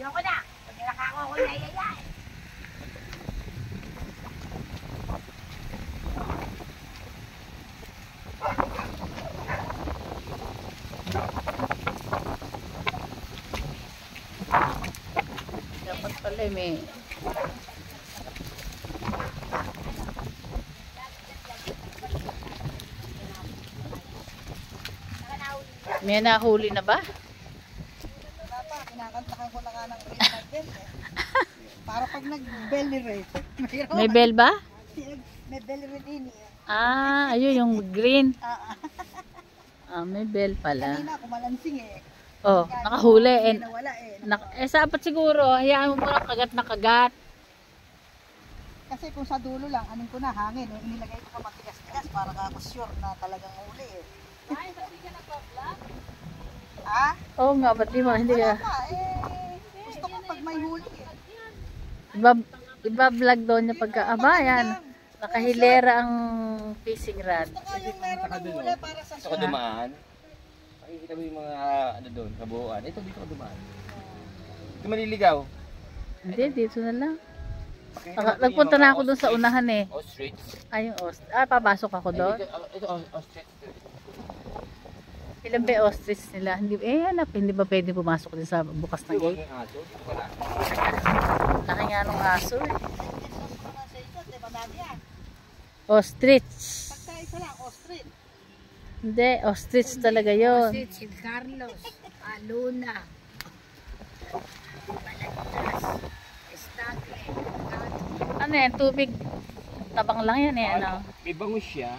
Ayoko na. Pag nakako ko na yayay. Dapat pala may nahuli na ba? Wala pa, kinakantakan ko na nga ng green light bell eh. Para pag nag-belly rate. May bell ba? May belly rate din eh. Ah, ayun yung green. May bell pala. Kanina kumalansing eh. Oh, nakahuli. Nawala eh. Sapat siguro. Hayaan mo muna kagat na kagat. Kasi kung sa dulo lang, anin ko na hangin eh. Inilagay ko pa matigas-tigas para ako sure na talagang huli eh. Ay, hindi ka nagpa-vlog? Ah? Oo nga, ba't di mo? Hindi Wala ka. pa eh. Gusto ko pag may huli eh. Iba-vlog daw niya pagka, yan. Nakahilera ang fishing rod. Gusto ko yung meron ng huli para sa Gusto ko dumaan. Makikita mo yung mga ano doon, kabuuan. Ito dito ko dumaan. Hindi maliligaw. Hindi, dito na lang. Nagpunta na ako doon sa unahan eh. Ostrich. Ay, yung papasok ako doon. Ito ostrich. Ilan ba yung ostrich nila? Hindi ba pwede pumasok din sa bukas ng gate? Laki nga nung aso eh. Ostrich. Pagka isa lang, ostrich. Hindi, ostrich talaga yun. Si Carlos, Aluna, Balagtas, Estacle, Ano yan? Tubig. Tabang lang yan eh. Ano? May bangus siya.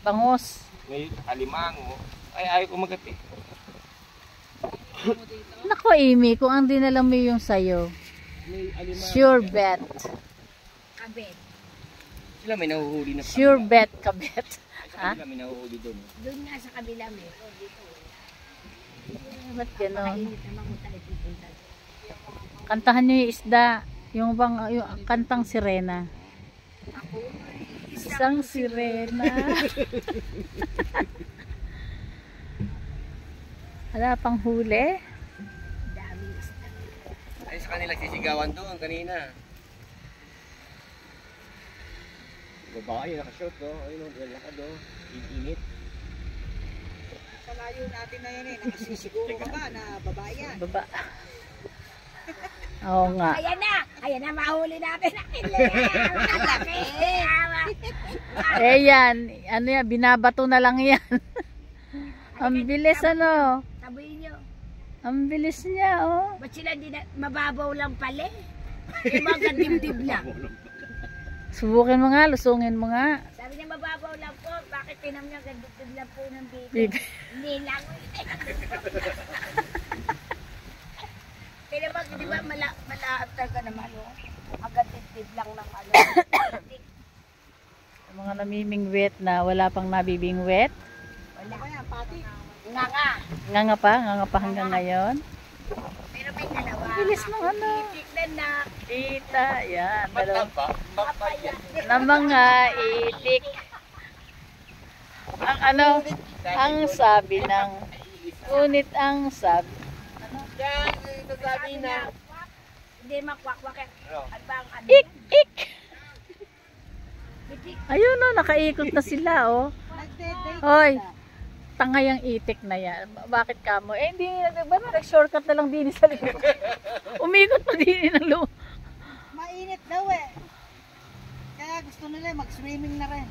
Bangus. May alimango. Ay, ayaw ko magati. Nako Amy, kung ang dinala mo yung sayo. May alimango. Sure bet. Kabet. Sila may nahuhuli na. Sure bet ka bet. Ha? Sila may nahuhuli doon. Doon nga sa kabila may. Dito. Ba't gano'n? Mainit naman kung tayo pupunta. Kantahan nyo yung isda. Yung kantang sirena. Ako, Isang sirena. Wala pang huli. daming isda. Ay, sa kanila sisigawan doon kanina. Babae, nakashort do. Ayun, wala ka do. Init. Sa layo natin na yan eh. Nakasisiguro ka ba na babae yan? Baba. Oo nga. Ayan na, mahuli natin ang laki. Yan. Ano yan? Binabato na lang yan. Ang bilis ano. Sabihin nyo, Ang bilis niya oh. ba't sila hindi na, mababaw lang pala eh? Yung mga dibdib lang. Subukin mo nga. Lusungin mo nga. Sabi niya mababaw lang po, bakit tinam niya dibdib lang po ng bibig? Bibig. Hindi lang. Kaya bang, di ba malaaptal ka naman o? Agad dibdib lang ng ano. Mga namimingwet na wala pang nabibingwet. Wala. Ano yan, pati? Nga. Nga pa hanggang ngayon. Pero may dalawa. Bilis ng ano. Tignan na. Tita, yan. Dalawa. Papaya. Na mga itik. Ang ano, ang sabi ng, ngunit ang sabi. Yan, ito sabi na. Hindi makwak-kwak. Ano ba ang ano? Ik, ik. Itik. Ayun oh, nakaikot na sila oh. Nagde-date Hoy, sila. tanga yung itik na yan. Bakit ka mo? Hindi, ba nag-shortcut na lang din sa likod. Umikot pa din ng lupa. Mainit daw eh. Kaya gusto nila mag-swimming na rin.